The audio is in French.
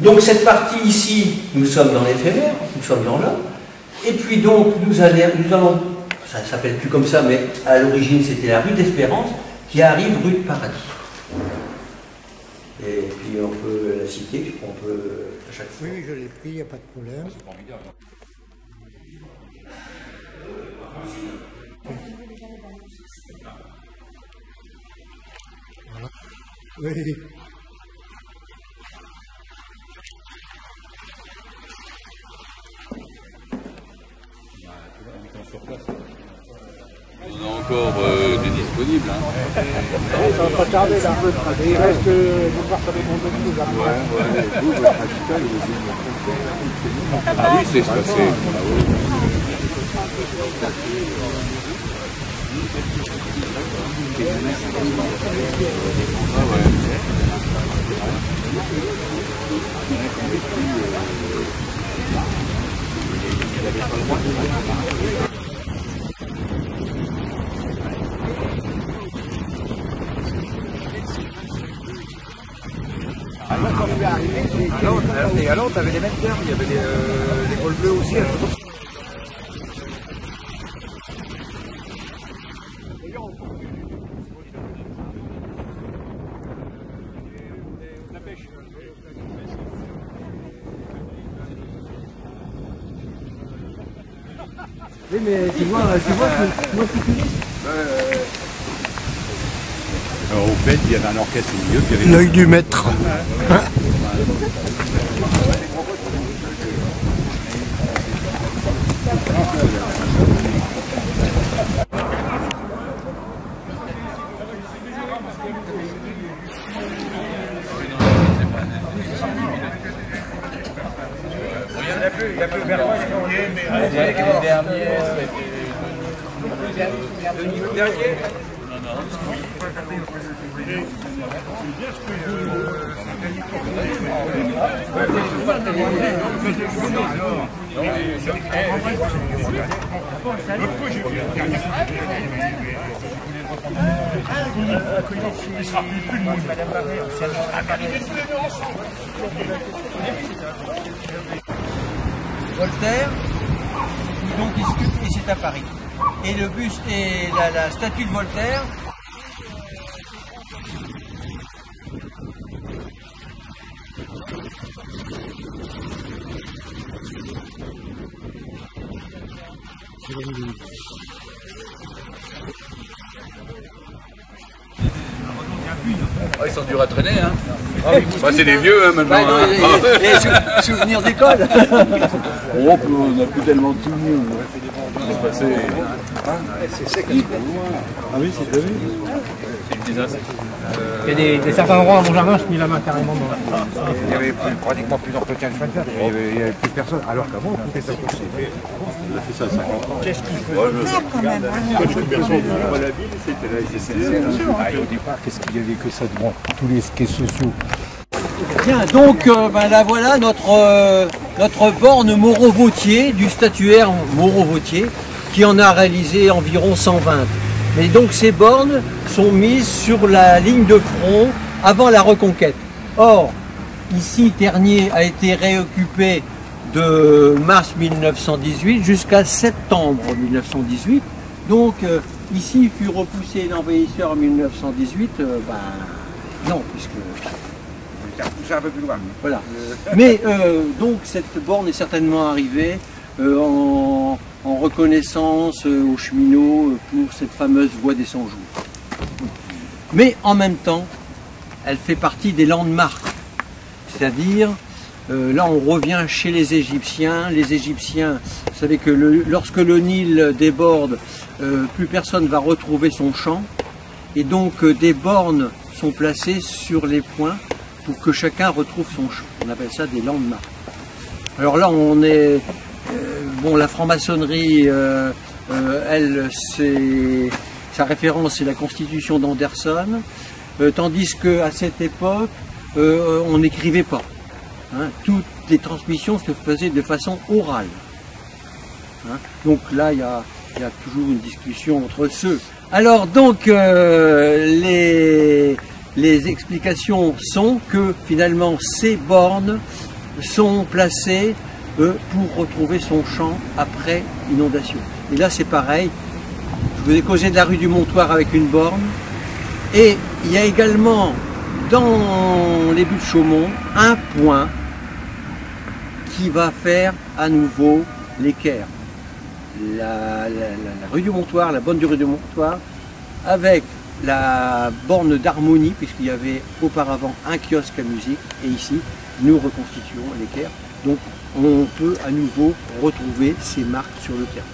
Donc cette partie ici, nous sommes dans l'éphémère, nous sommes dans l'homme. Et puis donc nous allons, ça ne s'appelle plus comme ça, mais à l'origine c'était la rue d'Espérance, qui arrive rue de Paradis. Et puis on peut la citer, je crois qu'on peut à chaque fois. Oui, je l'ai pris, il n'y a pas de problème. Voilà. Oui. On a encore des disponibles. Hein. Ça va pas tarder là. Il reste voir ça dépend de nous. Vous, votre habitat, ah oui, c'est passé. Ah ouais. Et alors, tu avais les mêmes termes, il y avait les cols bleus aussi. Oui, mais tu vois que moi qui Alors, au fait, il y avait un orchestre au milieu, puis il y avait... l'œil du maître. Il y a plus de Bertrand, mais dernier. Voltaire, donc il sculpte, et c'est à Paris. Et le buste et la statue de Voltaire. Ah, ils sont durs à traîner, hein. Bah, c'est des vieux, hein, maintenant. Hein. Les souvenirs d'école. Oh, on n'a plus tellement de souvenirs. C'est passé. C'est sec. Ah oui, c'est devenu. Il y a des certains endroits dans mon jardin, je mets la main carrément dans la... Il n'y avait pratiquement plus d'entretien de chemin de fer, il n'y avait plus personne. Alors qu'avant, tout était fait. On a fait ça à 50 ans. Qu'est-ce qu'il faut faire quand même? La ville, c'était là, et au départ, qu'est-ce qu'il y avait que ça devant tous les quais sociaux? Bien, donc là voilà notre borne Moreau-Vautier, du statuaire Moreau-Vautier, qui en a réalisé environ 120. Mais donc ces bornes sont mises sur la ligne de front avant la Reconquête. Or, ici, Tergnier a été réoccupé de mars 1918 jusqu'à septembre 1918. Donc ici, il fut repoussé l'envahisseur en 1918. Non, puisque... Ça repoussé un peu plus loin. Voilà. Mais donc cette borne est certainement arrivée en reconnaissance aux cheminots pour cette fameuse voie des 100 jours. Mais en même temps, elle fait partie des landmarks. C'est-à-dire, là on revient chez les Égyptiens. Les Égyptiens, vous savez que lorsque le Nil déborde, plus personne va retrouver son champ. Et donc des bornes sont placées sur les points pour que chacun retrouve son champ. On appelle ça des landmarks. Alors là on est... bon, la franc-maçonnerie, elle, sa référence c'est la constitution d'Anderson, tandis qu'à cette époque, on n'écrivait pas. Hein, toutes les transmissions se faisaient de façon orale. Hein, donc là, il y a toujours une discussion entre ceux. Alors donc, les explications sont que finalement ces bornes sont placés pour retrouver son champ après inondation. Et là c'est pareil, je vous ai causé de la rue du Montoir avec une borne, et il y a également dans les buttes Chaumont un point qui va faire à nouveau l'équerre. La rue du Montoir, la borne du rue du Montoir, avec la borne d'harmonie, puisqu'il y avait auparavant un kiosque à musique, et ici nous reconstituons l'équerre. Donc on peut à nouveau retrouver ces marques sur le terrain.